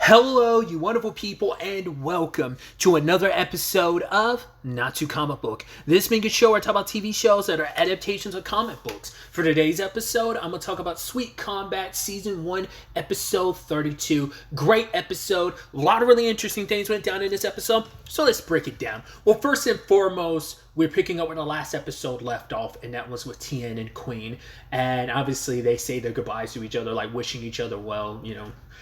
Hello, you wonderful people, and welcome to another episode of Not Too Comic Book. This being a show where I talk about TV shows that are adaptations of comic books. For today's episode, I'm going to talk about Sweet Combat Season 1, Episode 32. Great episode. A lot of really interesting things went down in this episode, so let's break it down. Well, first and foremost, we're picking up where the last episode left off, and that was with Tien and Queen. And obviously, they say their goodbyes to each other, like wishing each other well,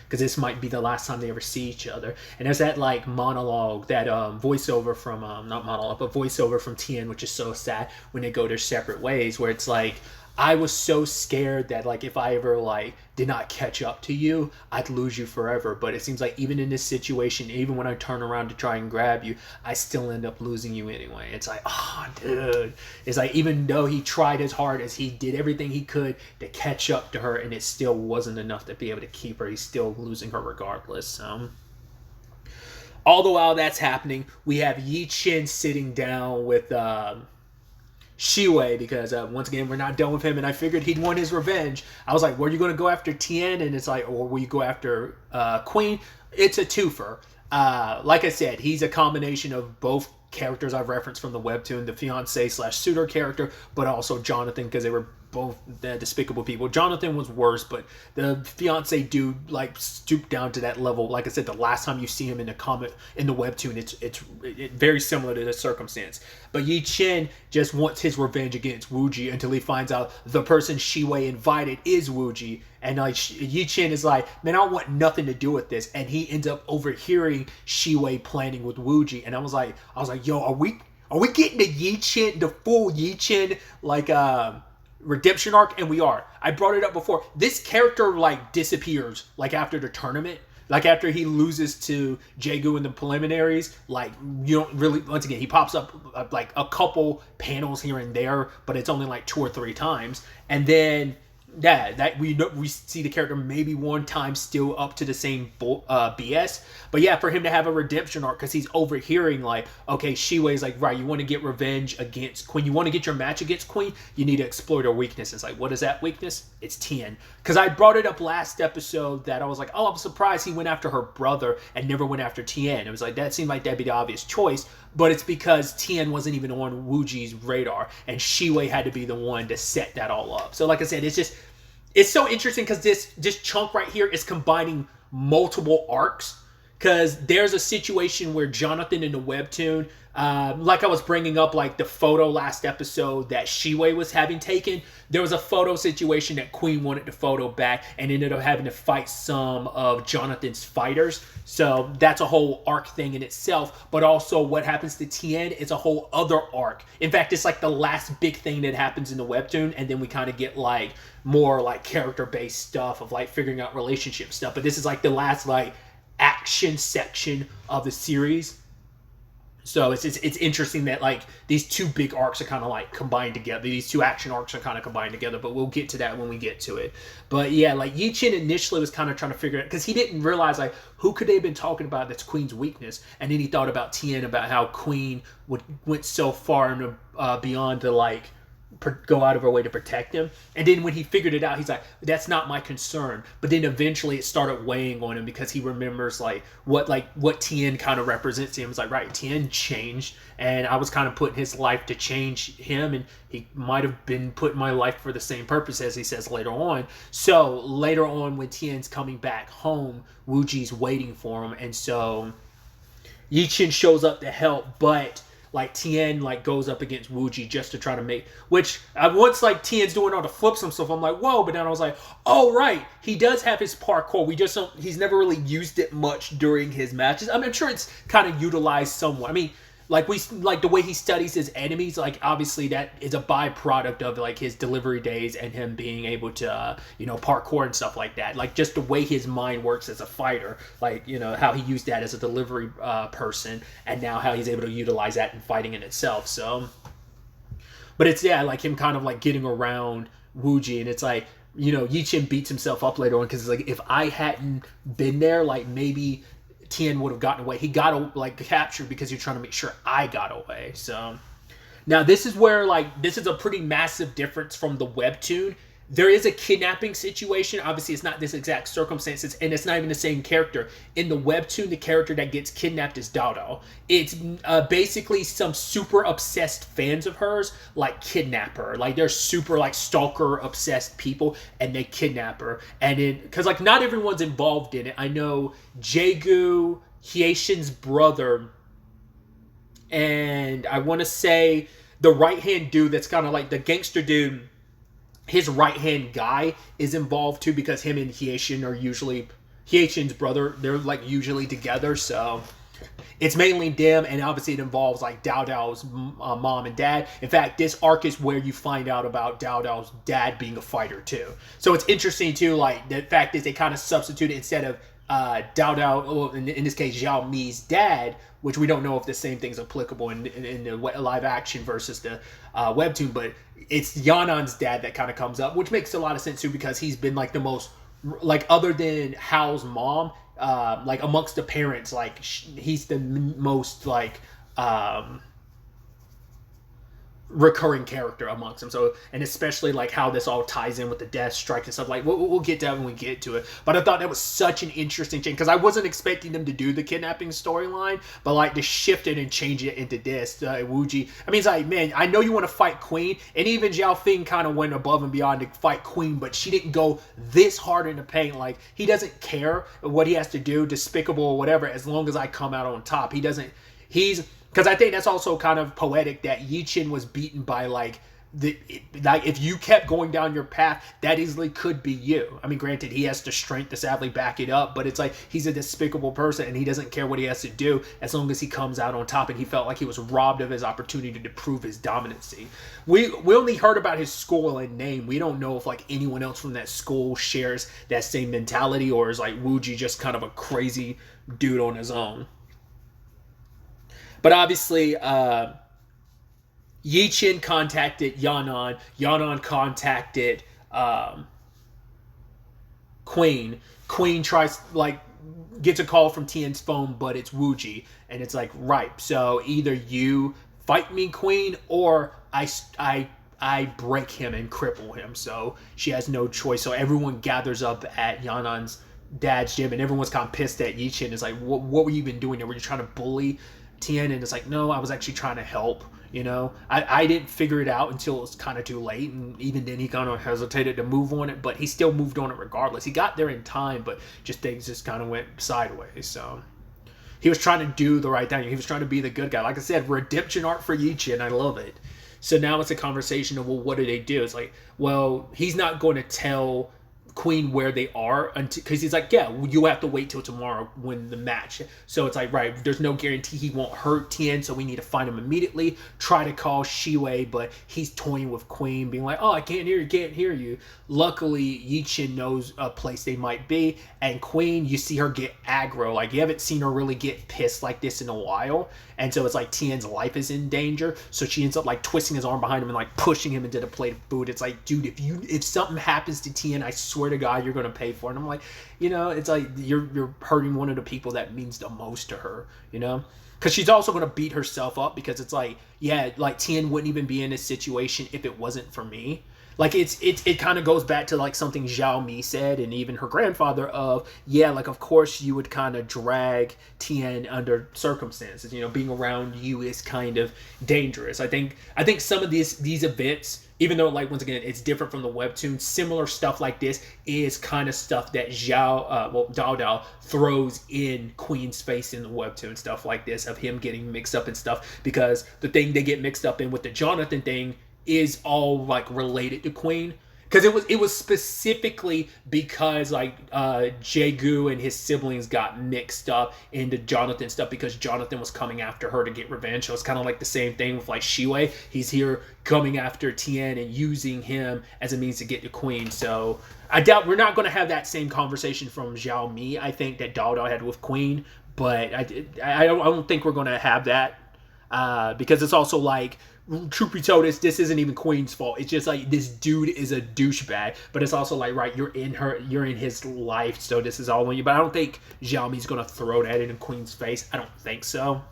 because this might be the last time they ever see each other. And there's that like monologue, that voiceover from not monologue, but voiceover from Tien, which is so sad when they go their separate ways, where it's like, I was so scared that like if I ever like did not catch up to you, I'd lose you forever. But it seems like even in this situation, even when I turn around to try and grab you, I still end up losing you anyway. It's like, oh dude. It's like, even though he tried as hard as he did everything he could to catch up to her, and it still wasn't enough to be able to keep her, he's still losing her regardless. All the while that's happening, we have Yi Chen sitting down with Shiwei, because once again we're not done with him, and I figured he'd want his revenge. I was like, were you going to go after Tien? And it's like, or will you go after Queen? It's a twofer. Like I said, he's a combination of both characters I've referenced from the webtoon, the fiance/suitor character, but also Jonathan, because they were both despicable people. Jonathan was worse, but the fiance dude like stooped down to that level. Like I said, the last time you see him in the comic, in the webtoon, it's very similar to the circumstance. But Yi Chen just wants his revenge against Wuji until he finds out the person Shiwei invited is Wuji. And like Yi Chen is like, man, I want nothing to do with this. And he ends up overhearing Shiwei planning with Wuji. And I was like, yo, are we getting the full Yi Chen like redemption arc? And we are. I brought it up before. This character like disappears like after the tournament. Like after he loses to Jaegu in the preliminaries, like you don't really, once again, he pops up like a couple panels here and there, but it's only like 2 or 3 times. And then that we see the character maybe one time still up to the same BS. But yeah, for him to have a redemption arc, because he's overhearing like, okay, Shiwei's like, right, you want to get revenge against Queen, you want to get your match against Queen, you need to explore their weakness. It's like, what is that weakness? It's Tien. Because I brought it up last episode that I was like, oh, I'm surprised he went after her brother and never went after Tien. It was like, that seemed like that'd be the obvious choice, but it's because Tien wasn't even on Wuji's radar, and Shiwei had to be the one to set that all up. So like I said, it's so interesting because this chunk right here is combining multiple arcs. Because there's a situation where Jonathan in the webtoon, like I was bringing up, like the photo last episode that Shiwei was having taken, there was a photo situation that Queen wanted the photo back and ended up having to fight some of Jonathan's fighters. So that's a whole arc thing in itself. But also what happens to Tien is a whole other arc. In fact, it's like the last big thing that happens in the webtoon, and then we kind of get like more like character-based stuff of like figuring out relationship stuff. But this is like the last like action section of the series. So it's interesting that like these two big arcs are kind of like combined together. These two action arcs are kind of combined together, but we'll get to that when we get to it. But yeah, like Yi Chen initially was kind of trying to figure it out, because he didn't realize like who could they have been talking about that's Queen's weakness. And then he thought about Tien, about how Queen went so far into, beyond to like go out of her way to protect him. And then when he figured it out, he's like, that's not my concern. But then eventually it started weighing on him, because he remembers like what Tien kind of represents to him. It's like, right, Tien changed, and I was kind of putting his life to change him, and he might have been putting my life for the same purpose, as he says later on. So later on, when Tien's coming back home, Wuji's waiting for him, and so Yi Chen shows up to help, but like Tien like goes up against Wuji just to try to make, which once like Tien's doing all the flips and stuff, I'm like, whoa. But then I was like, oh right, he does have his parkour. We just don't, he's never really used it much during his matches. I mean, I'm sure it's kind of utilized somewhat. I mean, like the way he studies his enemies, like obviously that is a byproduct of like his delivery days and him being able to parkour and stuff like that. Like just the way his mind works as a fighter, like how he used that as a delivery person, and now how he's able to utilize that in fighting in itself. So, but it's like him kind of like getting around Wuji, and it's like Yi Chen beats himself up later on, because it's like, if I hadn't been there, like maybe Tien would have gotten away. He got like captured because you're trying to make sure I got away. So now this is where like this is a pretty massive difference from the webtoon. there is a kidnapping situation. Obviously, it's not this exact circumstances, and it's not even the same character. In the webtoon, the character that gets kidnapped is Dao Dao. It's basically some super obsessed fans of hers, like, kidnap her. Like, they're super, like, stalker obsessed people, and they kidnap her. And because, like, not everyone's involved in it. I know Jaegu, Hyeshin's brother, and I want to say the right-hand dude that's kind of like the gangster dude, his right-hand guy is involved too, because him and Hyeshin are usually, Hyeshin's brother, they're like usually together, so it's mainly them, and obviously it involves like Dao Dao's mom and dad. In fact, this arc is where you find out about Dao Dao's dad being a fighter too. So it's interesting too, like the fact is they kind of substituted, instead of Dao Dao, in this case Xiao Mi's dad, which we don't know if the same thing's applicable in the live action versus the webtoon, but it's Yanan's dad that kind of comes up, which makes a lot of sense too, because he's been like the most, like, other than Hao's mom, like amongst the parents, like he's the most like recurring character amongst them. So, and especially like how this all ties in with the death strike and stuff, like we'll get to that when we get to it. But I thought that was such an interesting change, because I wasn't expecting them to do the kidnapping storyline, but like to shift it and change it into this Wuji. I mean, it's like, man, I know you want to fight Queen, and even Zhao Feng kind of went above and beyond to fight Queen, but she didn't go this hard in the paint. Like, he doesn't care what he has to do, despicable or whatever, as long as I come out on top. Because I think that's also kind of poetic that Yichin was beaten by, like, if you kept going down your path, that easily could be you. I mean, granted, he has the strength to sadly back it up, but it's like he's a despicable person, and he doesn't care what he has to do as long as he comes out on top, and he felt like he was robbed of his opportunity to prove his dominancy. We only heard about his school and name. We don't know if, like, anyone else from that school shares that same mentality, or is, like, Wuji just kind of a crazy dude on his own. But obviously, Yichin contacted Yanan. Yanan contacted Queen. Queen tries, like, gets a call from Tien's phone, but it's Wuji. And it's like, right, so either you fight me, Queen, or I break him and cripple him. So she has no choice. So everyone gathers up at Yanan's dad's gym, and everyone's kind of pissed at Yichin. It's like, what were you even doing there? Were you trying to bully Tien? And it's like, no, I was actually trying to help. You know, I didn't figure it out until it was kind of too late, and even then he kind of hesitated to move on it, but he still moved on it regardless. He got there in time, but things just kind of went sideways. So he was trying to do the right thing. He was trying to be the good guy. Like I said, redemption art for Yichi, and I love it. So now it's a conversation of, well, what do they do? It's like, well, he's not going to tell Queen where they are, until, because he's like, yeah, you have to wait till tomorrow when the match. So it's like, right, there's no guarantee he won't hurt Tien, so we need to find him immediately. Try to call Shiwei, but he's toying with Queen, being like, oh, I can't hear you. Luckily, Yichin knows a place they might be, and Queen, you see her get aggro. Like, you haven't seen her really get pissed like this in a while, and so it's like Tien's life is in danger, so she ends up like twisting his arm behind him and like pushing him into the plate of food. It's like, dude, if something happens to Tien, I swear to God, you're gonna pay for it. And I'm like, you know, it's like you're hurting one of the people that means the most to her, you know? Because she's also gonna beat herself up, because it's like, yeah, like Tien wouldn't even be in this situation if it wasn't for me. Like, it kind of goes back to like something Xiao Mi said, and even her grandfather, of, yeah, like, of course you would kind of drag Tien under circumstances, you know, being around you is kind of dangerous. I think some of these events, even though, like, once again, it's different from the webtoon, similar stuff like this is kind of stuff that Dao Dao throws in Queen's face in the webtoon, stuff like this, of him getting mixed up and stuff, because the thing they get mixed up in with the Jonathan thing is all like related to Queen, because it was specifically because like Jaegu and his siblings got mixed up into Jonathan stuff, because Jonathan was coming after her to get revenge. So it's kind of like the same thing with like Shiwei. He's here coming after Tien and using him as a means to get to Queen. So I doubt we're not going to have that same conversation from Xiao Mi, I think, that Dao Dao had with Queen, but I don't think we're going to have that, because it's also like, truth be told, this isn't even Queen's fault. It's just like, this dude is a douchebag, but it's also like, right, you're in his life, so this is all on you. But I don't think Xiaomi's gonna throw that in Queen's face. I don't think so.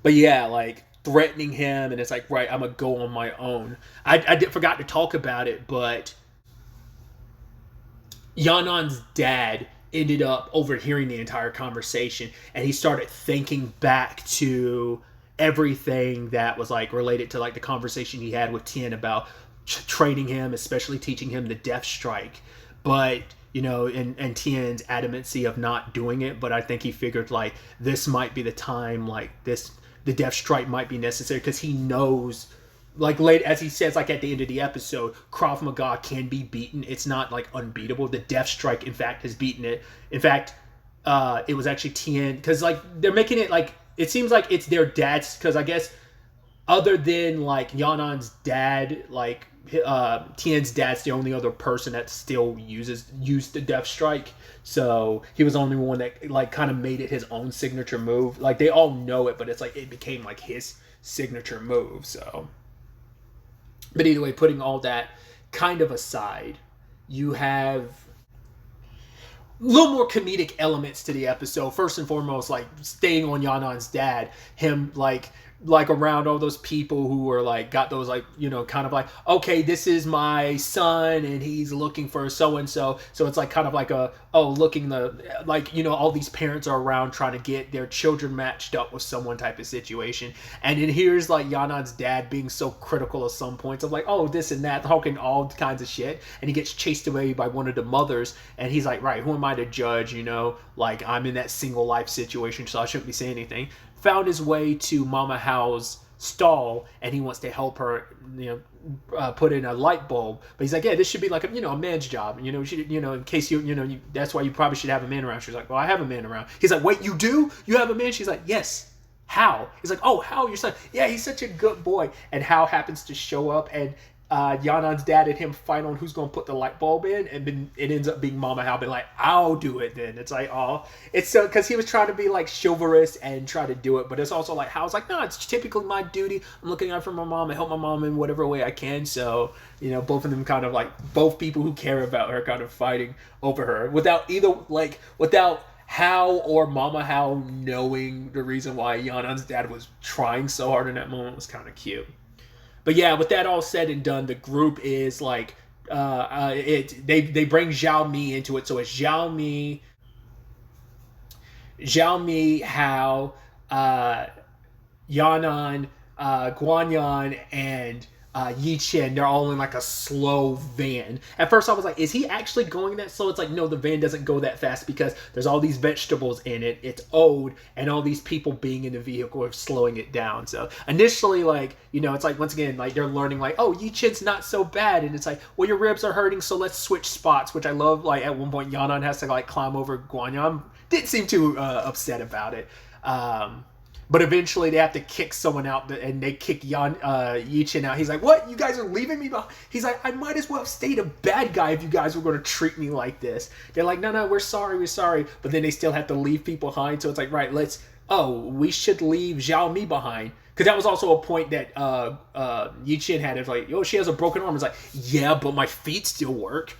But yeah, like, threatening him, and it's like, right, I'm gonna go on my own. Forgot to talk about it, but Yanan's dad ended up overhearing the entire conversation, and he started thinking back to everything that was like related to like the conversation he had with Tien about training him, especially teaching him the death strike. But and Tien's adamancy of not doing it. But I think he figured like this might be the time, like the death strike might be necessary, because he knows, like late as he says, like at the end of the episode, Krav Maga can be beaten. It's not like unbeatable. The death strike, in fact, has beaten it. In fact, it was actually Tien, because like they're making it like it seems like it's their dad's, because I guess other than like Yanan's dad, like Tien's dad's the only other person that still used the death strike. So he was the only one that like kind of made it his own signature move. Like they all know it, but it's like it became like his signature move. So, but anyway, putting all that kind of aside, you have a little more comedic elements to the episode. First and foremost, like staying on Yanan's dad, him like around all those people who were like got those like kind of like, okay, this is my son and he's looking for so and so, so it's like kind of like looking the like all these parents are around trying to get their children matched up with someone type of situation. And then here's like Yanan's dad being so critical at some points of like, oh, this and that, talking all kinds of shit, and he gets chased away by one of the mothers, and he's like, right, who am I to judge? Like I'm in that single life situation, so I shouldn't be saying anything. Found his way to Mama Hao's stall, and he wants to help her, put in a light bulb. But he's like, yeah, this should be like a man's job. In case that's why you probably should have a man around. She's like, well, I have a man around. He's like, wait, you do? You have a man? She's like, yes. Hao. He's like, oh, Hao, your son. Yeah, he's such a good boy. And Hao happens to show up, and Yanan's dad and him fight on who's going to put the light bulb in, and then it ends up being Mama Hao being like, I'll do it then. It's like, oh, it's so, because he was trying to be like chivalrous and try to do it, but it's also like, Hao's like, no, it's typically my duty. I'm looking out for my mom and help my mom in whatever way I can. So, both of them kind of like, both people who care about her kind of fighting over her without Hao or Mama Hao knowing the reason why Yanan's dad was trying so hard in that moment. Was kind of cute. But yeah, with that all said and done, the group is like they bring Zhao Mi into it, so it's Zhao Mi, Hao, Yanan, Guanyan, and Yi Chen. They're all in like a slow van. At first I was like, is he actually going that slow? It's like, no, the van doesn't go that fast because there's all these vegetables in it, it's old, and all these people being in the vehicle are slowing it down. So initially, like, it's like, once again, like they're learning like, oh, Yi Chen's not so bad, and it's like, well, your ribs are hurting, so let's switch spots, which I love. Like at one point Yanan has to like climb over Guanyan. Didn't seem too upset about it. But eventually they have to kick someone out, and they kick Yi Chen out. He's like, what? You guys are leaving me behind? He's like, I might as well have stayed a bad guy if you guys were going to treat me like this. They're like, no, we're sorry. But then they still have to leave people behind. So it's like, right, we should leave Zhao Mi behind. Because that was also a point that Yi Chen had. It's like, she has a broken arm. It's like, yeah, but my feet still work.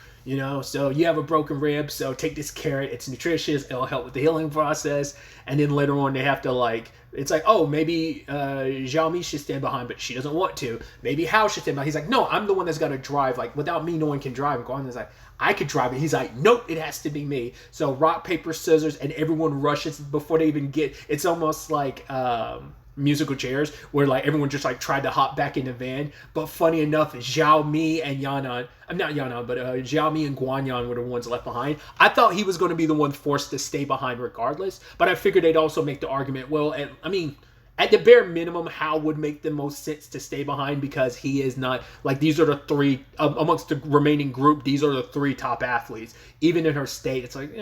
So you have a broken rib, so take this carrot. It's nutritious. It'll help with the healing process. And then later on, they have to like, it's like, oh, maybe Zhao Mi should stand behind, but she doesn't want to. Maybe Hao should stand behind. He's like, no, I'm the one that's got to drive. Like, without me, no one can drive. And Guanyan's like, I could drive it. He's like, nope, it has to be me. So rock, paper, scissors, and everyone rushes before they even get. It's almost like musical chairs, where like everyone just like tried to hop back in the van. But funny enough, Zhao Mi and Yanan, not Yanan, but Zhao Mi and Guanyan were the ones left behind. I thought he was going to be the one forced to stay behind regardless, but I figured they'd also make the argument, well, at the bare minimum, Hao would make the most sense to stay behind, because he is not, like, these are the three, amongst the remaining group, these are the three top athletes. Even in her state, it's like,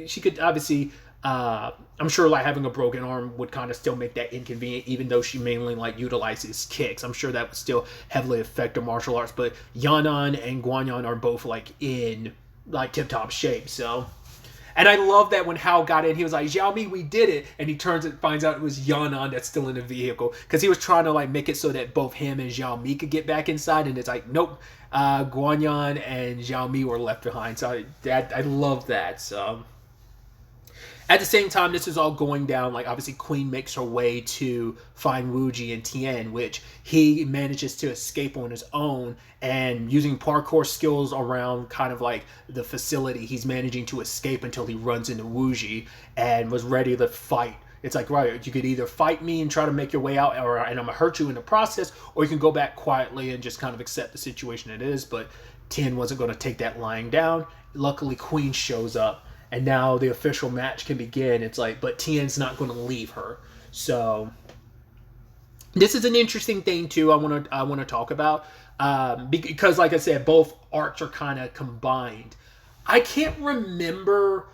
she could obviously, I'm sure like having a broken arm would kind of still make that inconvenient, even though she mainly like utilizes kicks. I'm sure that would still heavily affect her martial arts, but Yanan and Guanyan are both like in like tip-top shape. So, and I love that when Hao got in, he was like, Zhao Mi, we did it. And he turns and finds out it was Yanan that's still in the vehicle, because he was trying to like make it so that both him and Zhao Mi could get back inside, and it's like, nope, Guanyan and Zhao Mi were left behind. So I love that. So At the same time, this is all going down. Like, obviously, Queen makes her way to find Wuji and Tien, which he manages to escape on his own. And using parkour skills around kind of like the facility, he's managing to escape until he runs into Wuji and was ready to fight. It's like, right, you could either fight me and try to make your way out, and I'm going to hurt you in the process, or you can go back quietly and just kind of accept the situation it is. But Tien wasn't going to take that lying down. Luckily, Queen shows up. And now the official match can begin. It's like, but Tien's not going to leave her. So this is an interesting thing too. I want to talk about because, like I said, both arcs are kind of combined. I can't remember.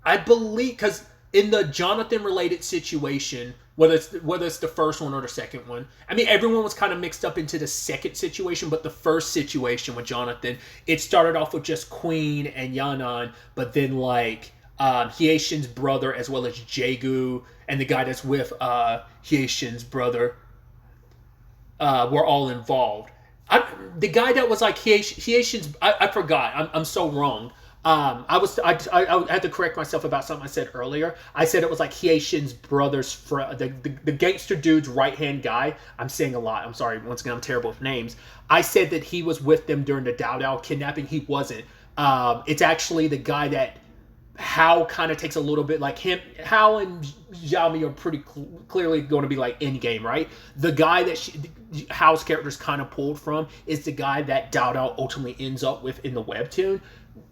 I believe because in the Jonathan related situation, whether it's the first one or the second one, I mean, everyone was kind of mixed up into the second situation, but the first situation with Jonathan, it started off with just Queen and Yanan, but then like Hieshin's brother as well as Jaegu and the guy that's with Hieshin's brother were all involved. The guy that was like Hieshin's, I forgot. I'm so wrong. I had to correct myself about something I said earlier. I said it was like Hieshin's brother's friend, the gangster dude's right-hand guy. I'm saying a lot. I'm sorry. Once again, I'm terrible with names. I said that he was with them during the Dao Dao kidnapping. He wasn't. It's actually the guy that Hao kind of takes a little bit like him. Hao and Xiaomi are pretty clearly going to be like in-game, right? The guy that Hao's character's kind of pulled from is the guy that Dao Dao ultimately ends up with in the webtoon.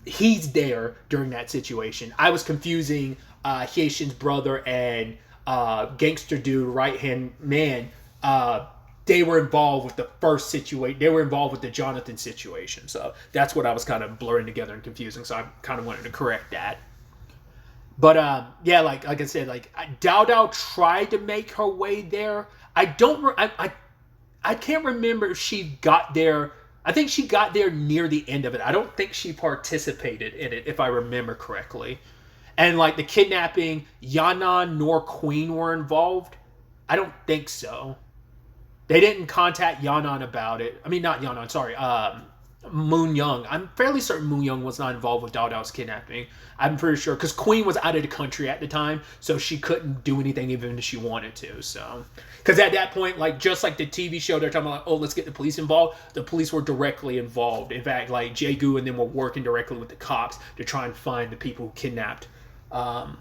He's there during that situation. I was confusing Hieshin's brother and gangster dude, right-hand man. They were involved with the first situation. They were involved with the Jonathan situation. So that's what I was kind of blurring together and confusing. So I kind of wanted to correct that. But yeah, like I said, like Dao Dao tried to make her way there. I can't remember if she got there. I think she got there near the end of it. I don't think she participated in it, if I remember correctly. And like the kidnapping, Yanan nor Queen were involved. I don't think so. They didn't contact Yanan about it. I mean, not Yanan, sorry. Moon Young. I'm fairly certain Moon Young was not involved with Dao Dao's kidnapping. I'm pretty sure because Queen was out of the country at the time, so she couldn't do anything even if she wanted to. So, because at that point, like just like the TV show, they're talking about, oh, let's get the police involved. The police were directly involved. In fact, like Jaegu and them were working directly with the cops to try and find the people who kidnapped Dao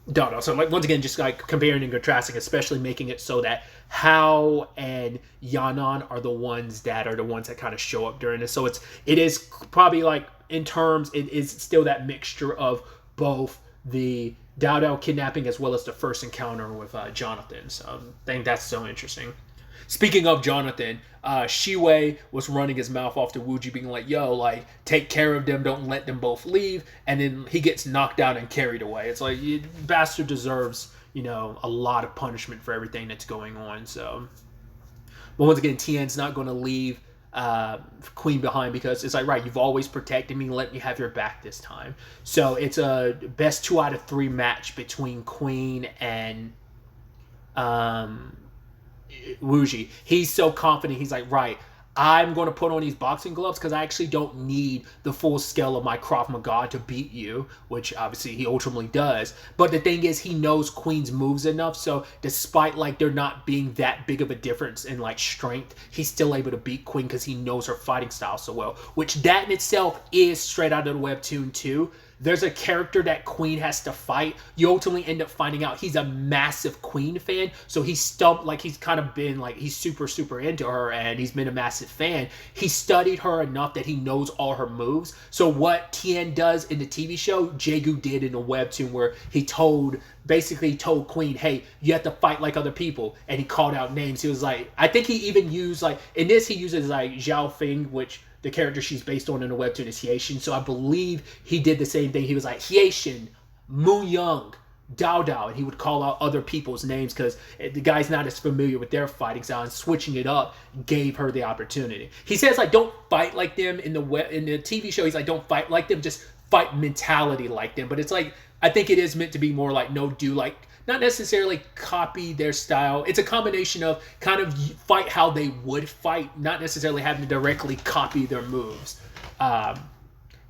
Dao. So, like once again, just like comparing and contrasting, especially making it so that Hao and Yanan are the ones that kind of show up during this. So it is probably like in terms, it is still that mixture of both the Dao Dao kidnapping as well as the first encounter with Jonathan. So I think that's so interesting. Speaking of Jonathan, Shiwei was running his mouth off to Wuji, being like, yo, like, take care of them, don't let them both leave. And then he gets knocked out and carried away. It's like, you bastard deserves, you know, a lot of punishment for everything that's going on. So, but once again, Tien's not going to leave Queen behind because it's like, right, you've always protected me, let me have your back this time. So it's a best 2 out of 3 match between Queen and Wuji. He's so confident. He's like, right, I'm going to put on these boxing gloves because I actually don't need the full scale of my Krav Maga to beat you, which obviously he ultimately does. But the thing is, he knows Queen's moves enough, so despite like there not being that big of a difference in like strength, he's still able to beat Queen because he knows her fighting style so well, which that in itself is straight out of the webtoon too. There's a character that Queen has to fight. You ultimately end up finding out he's a massive Queen fan. So he's kind of been like, he's super, super into her and he's been a massive fan. He studied her enough that he knows all her moves. So what Tien does in the TV show, Jaegu did in the webtoon where he basically told Queen, hey, you have to fight like other people. And he called out names. He was like, I think he even used like, in this he uses like Zhao Feng, which the character she's based on in the webtoon is Hieshin. So I believe he did the same thing. He was like, Hieshin, Moon Young, Dao Dao. And he would call out other people's names because the guy's not as familiar with their fighting style. And switching it up gave her the opportunity. He says, like, don't fight like them in the TV show. He's like, don't fight like them. Just fight mentality like them. But it's like, I think it is meant to be more like, not necessarily copy their style. It's a combination of kind of fight how they would fight, not necessarily having to directly copy their moves.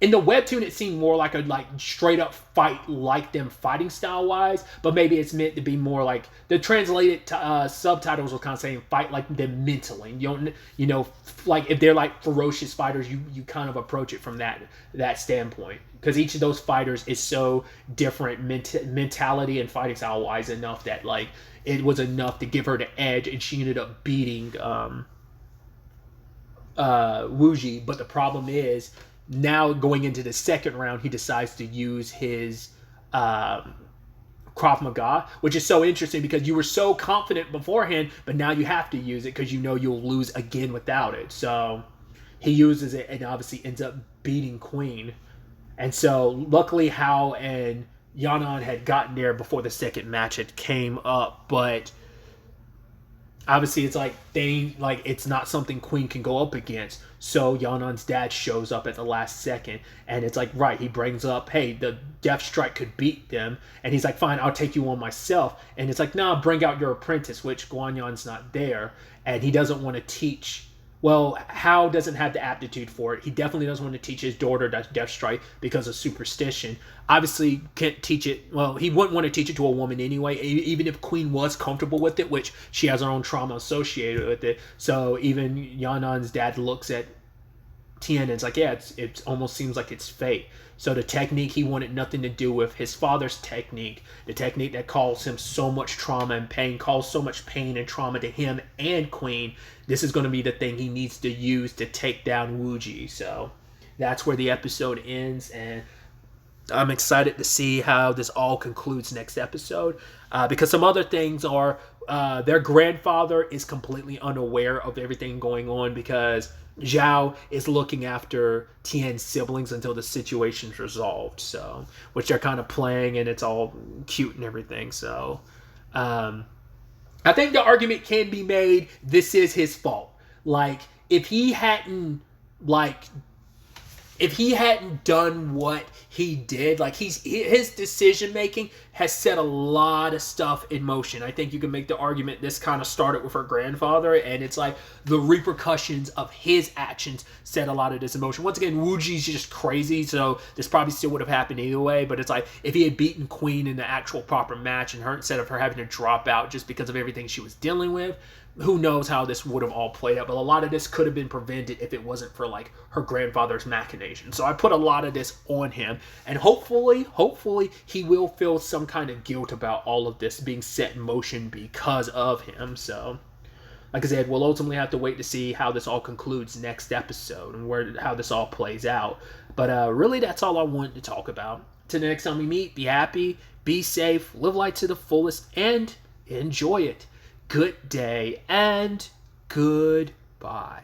in the webtoon it seemed more like a like straight up fight like them fighting style wise, but maybe it's meant to be more like the translated subtitles were kind of saying fight like them mentally. You don't, you know, like if they're like ferocious fighters, you kind of approach it from that standpoint, because each of those fighters is so different mentality and fighting style wise enough that like it was enough to give her the edge, and she ended up beating Wuji. But the problem is, now going into the second round, he decides to use his Krav Maga, which is so interesting because you were so confident beforehand, but now you have to use it because you know you'll lose again without it. So he uses it and obviously ends up beating Queen. And so luckily Hao and Yanan had gotten there before the second match had came up, but obviously it's like it's not something Queen can go up against. So Yanan's dad shows up at the last second, and it's like, right, he brings up, hey, the Death Strike could beat them, and he's like, fine, I'll take you on myself. And it's like, nah, bring out your apprentice, which Guanyan's not there, and he doesn't want to teach. Well, Hao doesn't have the aptitude for it. He definitely doesn't want to teach his daughter Death Strike because of superstition. Obviously, can't teach it. Well, he wouldn't want to teach it to a woman anyway, even if Queen was comfortable with it, which she has her own trauma associated with it. So even Yanan's dad looks at Tien and it's like, yeah, it almost seems like it's fate. So the technique he wanted nothing to do with his father's technique, the technique that caused him so much trauma and pain, caused so much pain and trauma to him and Queen. This is going to be the thing he needs to use to take down Wuji. So that's where the episode ends, and I'm excited to see how this all concludes next episode, because some other things are their grandfather is completely unaware of everything going on because Zhao is looking after Tien's siblings until the situation's resolved. So, which they're kind of playing, and it's all cute and everything. So, I think the argument can be made this is his fault. Like, if he hadn't done what he did, like his decision making has set a lot of stuff in motion. I think you can make the argument this kind of started with her grandfather, and it's like the repercussions of his actions set a lot of this in motion. Once again, Wuji's just crazy, so this probably still would have happened either way, but it's like if he had beaten Queen in the actual proper match and her, instead of her having to drop out just because of everything she was dealing with, who knows how this would have all played out. But a lot of this could have been prevented if it wasn't for like her grandfather's machination. So I put a lot of this on him, and hopefully he will feel some kind of guilt about all of this being set in motion because of him. So like I said, we'll ultimately have to wait to see how this all concludes next episode and how this all plays out. But really, that's all I wanted to talk about. Till the next time we meet, be happy, be safe, live life to the fullest, and enjoy it. Good day and goodbye.